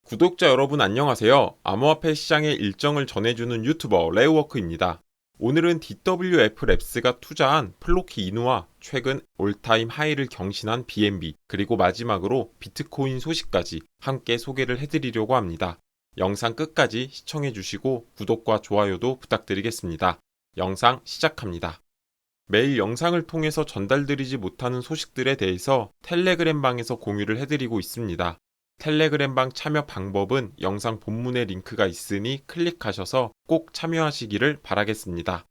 구독자 여러분 안녕하세요. 암호화폐 시장의 일정을 전해주는 유튜버 레오워크입니다. 오늘은 DWF랩스가 투자한 플로키 이누와 최근 올타임 하이를 경신한 BNB 그리고 마지막으로 비트코인 소식까지 함께 소개를 해드리려고 합니다. 영상 끝까지 시청해주시고 구독과 좋아요도 부탁드리겠습니다. 영상 시작합니다. 매일 영상을 통해서 전달드리지 못하는 소식들에 대해서 텔레그램 방에서 공유를 해드리고 있습니다. 텔레그램방 참여 방법은 영상 본문에 링크가 있으니 클릭하셔서 꼭 참여하시기를 바라겠습니다.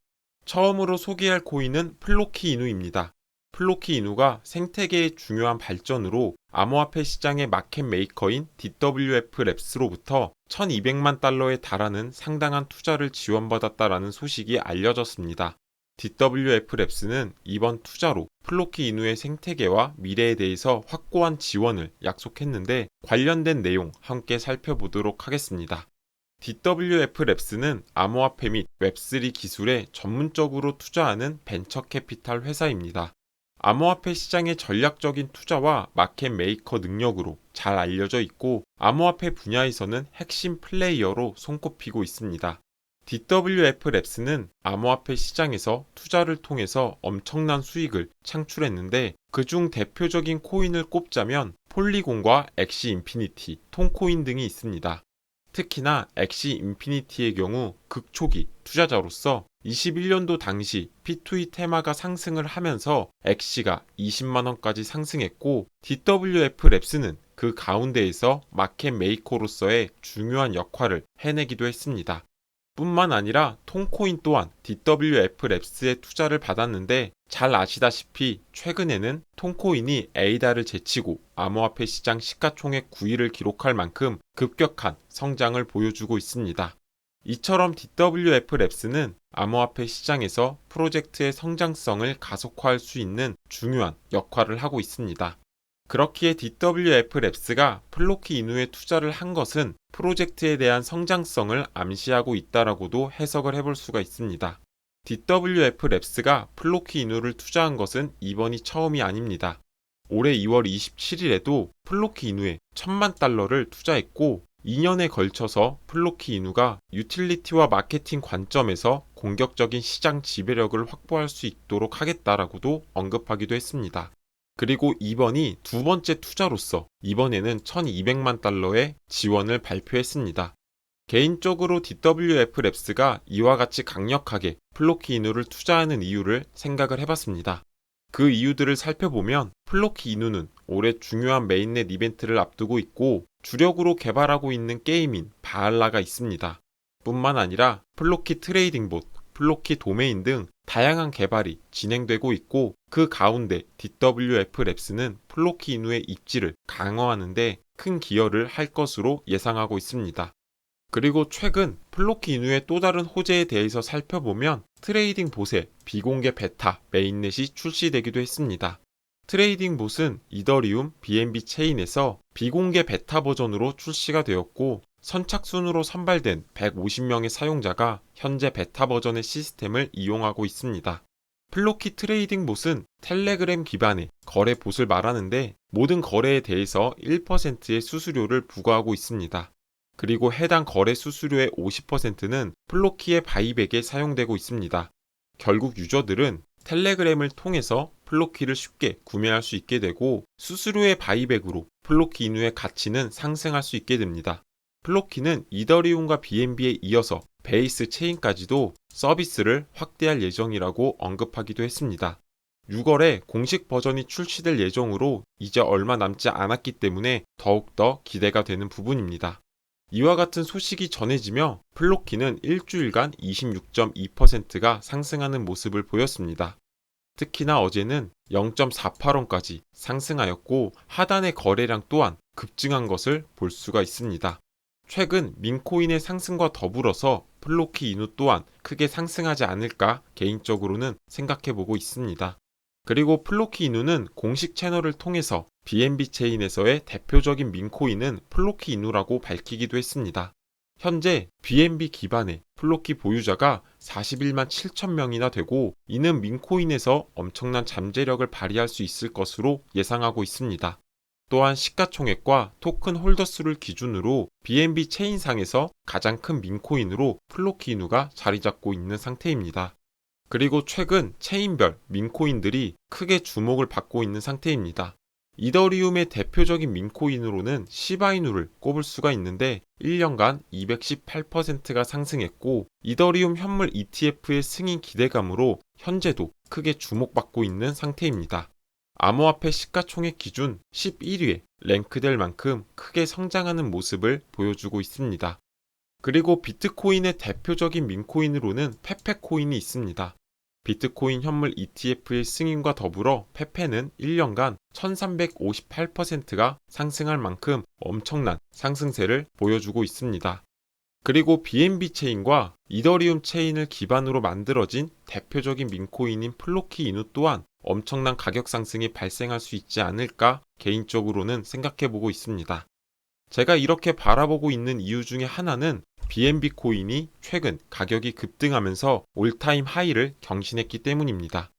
처음으로 소개할 코인은 플로키 이누입니다. 플로키 이누가 생태계의 중요한 발전으로 암호화폐 시장의 마켓 메이커인 DWF랩스로부터 1200만 달러에 달하는 상당한 투자를 지원받았다라는 소식이 알려졌습니다. DWF랩스는 이번 투자로 플로키 이누의 생태계와 미래에 대해서 확고한 지원을 약속했는데 관련된 내용 함께 살펴보도록 하겠습니다. DWF랩스는 암호화폐 및 웹3 기술에 전문적으로 투자하는 벤처 캐피탈 회사입니다. 암호화폐 시장의 전략적인 투자와 마켓 메이커 능력으로 잘 알려져 있고 암호화폐 분야에서는 핵심 플레이어로 손꼽히고 있습니다. DWF랩스는 암호화폐 시장에서 투자를 통해서 엄청난 수익을 창출했는데 그중 대표적인 코인을 꼽자면 폴리곤과 엑시 인피니티, 톤코인 등이 있습니다. 특히나 엑시 인피니티의 경우 극초기 투자자로서 21년도 당시 P2E 테마가 상승을 하면서 엑시가 20만원까지 상승했고 DWF랩스는 그 가운데에서 마켓 메이커로서의 중요한 역할을 해내기도 했습니다. 뿐만 아니라 톤코인 또한 DWF랩스의 투자를 받았는데 잘 아시다시피 최근에는 톤코인이 에이다를 제치고 암호화폐 시장 시가총액 9위를 기록할 만큼 급격한 성장을 보여주고 있습니다. 이처럼 DWF랩스는 암호화폐 시장에서 프로젝트의 성장성을 가속화할 수 있는 중요한 역할을 하고 있습니다. 그렇기에 DWF랩스가 플로키 이누에 투자를 한 것은 프로젝트에 대한 성장성을 암시하고 있다라고도 해석을 해볼 수가 있습니다. DWF랩스가 플로키 이누를 투자한 것은 이번이 처음이 아닙니다. 올해 2월 27일에도 플로키 이누에 1000만 달러를 투자했고 2년에 걸쳐서 플로키 이누가 유틸리티와 마케팅 관점에서 공격적인 시장 지배력을 확보할 수 있도록 하겠다라고도 언급하기도 했습니다. 그리고 이번이 두 번째 투자로서 이번에는 1200만 달러의 지원을 발표했습니다. 개인적으로 DWF랩스가 이와 같이 강력하게 플로키 이누를 투자하는 이유를 생각을 해봤습니다. 그 이유들을 살펴보면 플로키 이누는 올해 중요한 메인넷 이벤트를 앞두고 있고 주력으로 개발하고 있는 게임인 바알라가 있습니다. 뿐만 아니라 플로키 트레이딩 봇, 플로키 도메인 등 다양한 개발이 진행되고 있고 그 가운데 DWF랩스는 플로키 이누의 입지를 강화하는 데 큰 기여를 할 것으로 예상하고 있습니다. 그리고 최근 플로키 이누의 또 다른 호재에 대해서 살펴보면 트레이딩 봇의 비공개 베타 메인넷이 출시되기도 했습니다. 트레이딩 봇은 이더리움 BNB 체인에서 비공개 베타 버전으로 출시가 되었고 선착순으로 선발된 150명의 사용자가 현재 베타 버전의 시스템을 이용하고 있습니다. 플로키 트레이딩 봇은 텔레그램 기반의 거래 봇을 말하는데 모든 거래에 대해서 1%의 수수료를 부과하고 있습니다. 그리고 해당 거래 수수료의 50%는 플로키의 바이백에 사용되고 있습니다. 결국 유저들은 텔레그램을 통해서 플로키를 쉽게 구매할 수 있게 되고 수수료의 바이백으로 플로키 이누의 가치는 상승할 수 있게 됩니다. 플로키는 이더리움과 BNB에 이어서 베이스 체인까지도 서비스를 확대할 예정이라고 언급하기도 했습니다. 6월에 공식 버전이 출시될 예정으로 이제 얼마 남지 않았기 때문에 더욱더 기대가 되는 부분입니다. 이와 같은 소식이 전해지며 플로키는 일주일간 26.2%가 상승하는 모습을 보였습니다. 특히나 어제는 0.48원까지 상승하였고 하단의 거래량 또한 급증한 것을 볼 수가 있습니다. 최근 민코인의 상승과 더불어서 플로키 이누 또한 크게 상승하지 않을까 개인적으로는 생각해보고 있습니다. 그리고 플로키 이누는 공식 채널을 통해서 BNB 체인에서의 대표적인 민코인은 플로키 이누라고 밝히기도 했습니다. 현재 BNB 기반의 플로키 보유자가 41만 7천 명이나 되고 이는 민코인에서 엄청난 잠재력을 발휘할 수 있을 것으로 예상하고 있습니다. 또한 시가총액과 토큰 홀더 수를 기준으로 BNB 체인상에서 가장 큰 민코인으로 플로키 이누가 자리 잡고 있는 상태입니다. 그리고 최근 체인별 민코인들이 크게 주목을 받고 있는 상태입니다. 이더리움의 대표적인 민코인으로는 시바이누를 꼽을 수가 있는데 1년간 218%가 상승했고 이더리움 현물 ETF의 승인 기대감으로 현재도 크게 주목받고 있는 상태입니다. 암호화폐 시가총액 기준 11위에 랭크될 만큼 크게 성장하는 모습을 보여주고 있습니다. 그리고 비트코인의 대표적인 민코인으로는 페페코인이 있습니다. 비트코인 현물 ETF의 승인과 더불어 페페는 1년간 1358%가 상승할 만큼 엄청난 상승세를 보여주고 있습니다. 그리고 BNB 체인과 이더리움 체인을 기반으로 만들어진 대표적인 민코인인 플로키 이누 또한 엄청난 가격 상승이 발생할 수 있지 않을까 개인적으로는 생각해보고 있습니다. 제가 이렇게 바라보고 있는 이유 중에 하나는 BNB 코인이 최근 가격이 급등하면서 올타임 하이를 경신했기 때문입니다.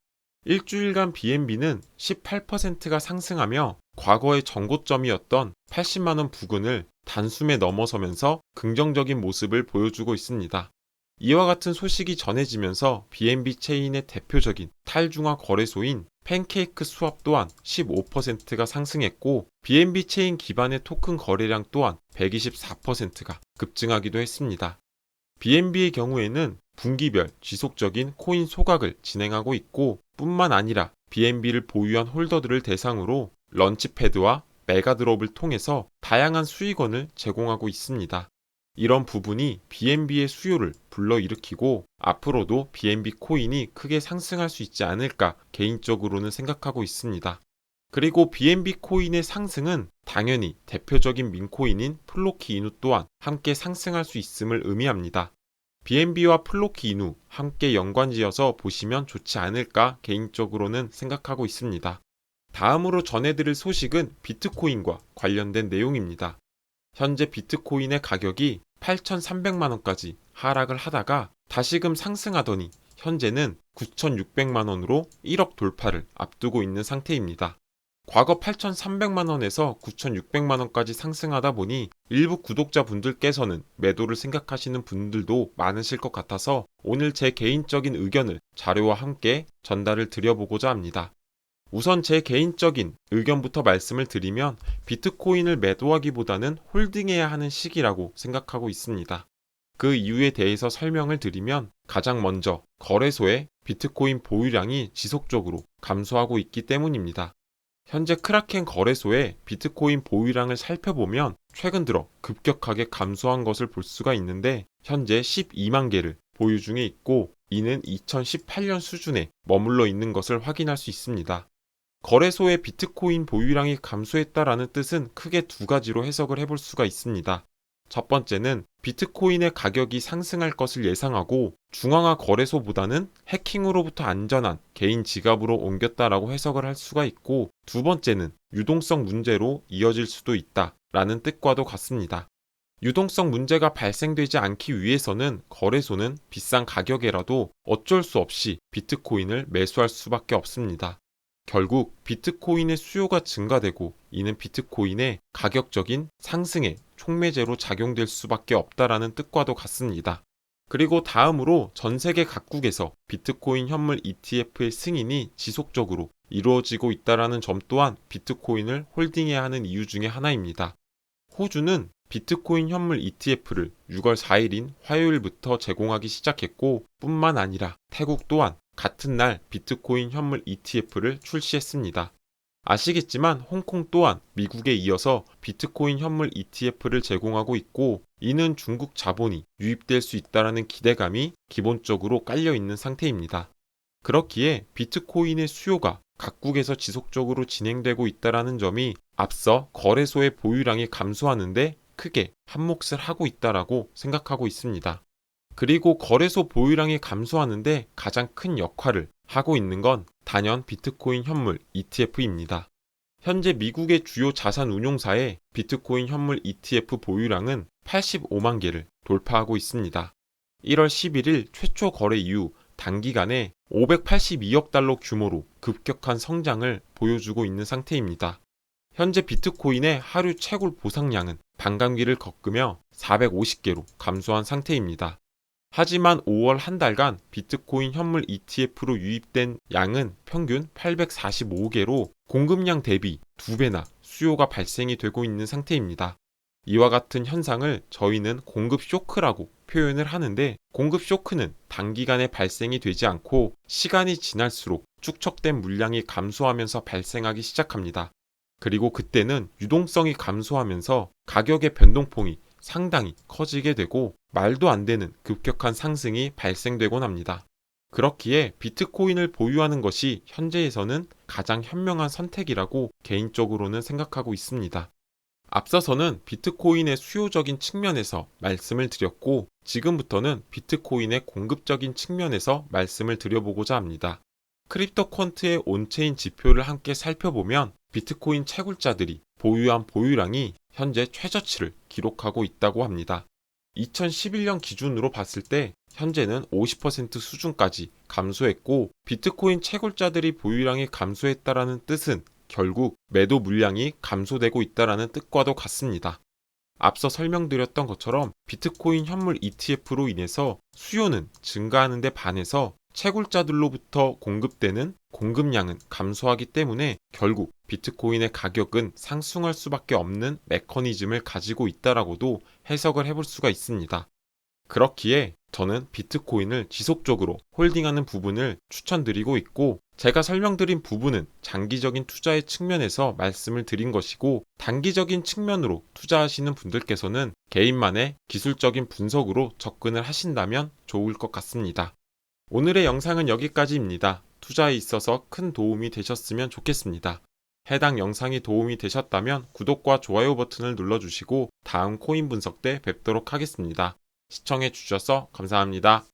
일주일간 BNB는 18%가 상승하며 과거의 전고점이었던 80만원 부근을 단숨에 넘어서면서 긍정적인 모습을 보여주고 있습니다. 이와 같은 소식이 전해지면서 BNB 체인의 대표적인 탈중화 거래소인 팬케이크 스왑 또한 15%가 상승했고 BNB 체인 기반의 토큰 거래량 또한 124%가 급증하기도 했습니다. BNB의 경우에는 분기별 지속적인 코인 소각을 진행하고 있고 뿐만 아니라 BNB를 보유한 홀더들을 대상으로 런치패드와 메가드롭을 통해서 다양한 수익원을 제공하고 있습니다. 이런 부분이 BNB의 수요를 불러일으키고 앞으로도 BNB 코인이 크게 상승할 수 있지 않을까 개인적으로는 생각하고 있습니다. 그리고 BNB 코인의 상승은 당연히 대표적인 민코인인 플로키 이누 또한 함께 상승할 수 있음을 의미합니다. BNB와 플로키 이누 함께 연관지어서 보시면 좋지 않을까 개인적으로는 생각하고 있습니다. 다음으로 전해드릴 소식은 비트코인과 관련된 내용입니다. 현재 비트코인의 가격이 8,300만원까지 하락을 하다가 다시금 상승하더니 현재는 9,600만원으로 1억 돌파를 앞두고 있는 상태입니다. 과거 8,300만원에서 9,600만원까지 상승하다 보니 일부 구독자분들께서는 매도를 생각하시는 분들도 많으실 것 같아서 오늘 제 개인적인 의견을 자료와 함께 전달을 드려보고자 합니다. 우선 제 개인적인 의견부터 말씀을 드리면 비트코인을 매도하기보다는 홀딩해야 하는 시기라고 생각하고 있습니다. 그 이유에 대해서 설명을 드리면 가장 먼저 거래소의 비트코인 보유량이 지속적으로 감소하고 있기 때문입니다. 현재 크라켄 거래소의 비트코인 보유량을 살펴보면 최근 들어 급격하게 감소한 것을 볼 수가 있는데 현재 12만 개를 보유 중에 있고 이는 2018년 수준에 머물러 있는 것을 확인할 수 있습니다. 거래소의 비트코인 보유량이 감소했다라는 뜻은 크게 두 가지로 해석을 해볼 수가 있습니다. 첫 번째는 비트코인의 가격이 상승할 것을 예상하고 중앙화 거래소보다는 해킹으로부터 안전한 개인 지갑으로 옮겼다라고 해석을 할 수가 있고 두 번째는 유동성 문제로 이어질 수도 있다라는 뜻과도 같습니다. 유동성 문제가 발생되지 않기 위해서는 거래소는 비싼 가격에라도 어쩔 수 없이 비트코인을 매수할 수밖에 없습니다. 결국 비트코인의 수요가 증가되고 이는 비트코인의 가격적인 상승에 촉매제로 작용될 수밖에 없다라는 뜻과도 같습니다. 그리고 다음으로 전 세계 각국에서 비트코인 현물 ETF의 승인이 지속적으로 이루어지고 있다라는 점 또한 비트코인을 홀딩해야 하는 이유 중에 하나입니다. 호주는 비트코인 현물 ETF를 6월 4일인 화요일부터 제공하기 시작했고 뿐만 아니라 태국 또한 같은 날 비트코인 현물 ETF를 출시했습니다. 아시겠지만 홍콩 또한 미국에 이어서 비트코인 현물 ETF를 제공하고 있고 이는 중국 자본이 유입될 수 있다는 기대감이 기본적으로 깔려 있는 상태입니다. 그렇기에 비트코인의 수요가 각국에서 지속적으로 진행되고 있다는 점이 앞서 거래소의 보유량이 감소하는데 크게 한몫을 하고 있다고 생각하고 있습니다. 그리고 거래소 보유량이 감소하는데 가장 큰 역할을 하고 있는 건 단연 비트코인 현물 ETF입니다. 현재 미국의 주요 자산 운용사의 비트코인 현물 ETF 보유량은 85만 개를 돌파하고 있습니다. 1월 11일 최초 거래 이후 단기간에 582억 달러 규모로 급격한 성장을 보여주고 있는 상태입니다. 현재 비트코인의 하루 채굴 보상량은 반감기를 겪으며 450개로 감소한 상태입니다. 하지만 5월 한 달간 비트코인 현물 ETF로 유입된 양은 평균 845개로 공급량 대비 2배나 수요가 발생이 되고 있는 상태입니다. 이와 같은 현상을 저희는 공급 쇼크라고 표현을 하는데, 공급 쇼크는 단기간에 발생이 되지 않고 시간이 지날수록 축적된 물량이 감소하면서 발생하기 시작합니다. 그리고 그때는 유동성이 감소하면서 가격의 변동폭이 상당히 커지게 되고 말도 안 되는 급격한 상승이 발생되곤 합니다. 그렇기에 비트코인을 보유하는 것이 현재에서는 가장 현명한 선택이라고 개인적으로는 생각하고 있습니다. 앞서서는 비트코인의 수요적인 측면에서 말씀을 드렸고, 지금부터는 비트코인의 공급적인 측면에서 말씀을 드려보고자 합니다. 크립토퀀트의 온체인 지표를 함께 살펴보면 비트코인 채굴자들이 보유한 보유량이 현재 최저치를 기록하고 있다고 합니다. 2011년 기준으로 봤을 때 현재는 50% 수준까지 감소했고, 비트코인 채굴자들이 보유량이 감소했다라는 뜻은 결국 매도 물량이 감소되고 있다라는 뜻과도 같습니다. 앞서 설명드렸던 것처럼 비트코인 현물 ETF로 인해서 수요는 증가하는 데 반해서 채굴자들로부터 공급되는 공급량은 감소하기 때문에 결국 비트코인의 가격은 상승할 수밖에 없는 메커니즘을 가지고 있다라고도 해석을 해볼 수가 있습니다. 그렇기에 저는 비트코인을 지속적으로 홀딩하는 부분을 추천드리고 있고, 제가 설명드린 부분은 장기적인 투자의 측면에서 말씀을 드린 것이고, 단기적인 측면으로 투자하시는 분들께서는 개인만의 기술적인 분석으로 접근을 하신다면 좋을 것 같습니다. 오늘의 영상은 여기까지입니다. 투자에 있어서 큰 도움이 되셨으면 좋겠습니다. 해당 영상이 도움이 되셨다면 구독과 좋아요 버튼을 눌러주시고 다음 코인 분석 때 뵙도록 하겠습니다. 시청해 주셔서 감사합니다.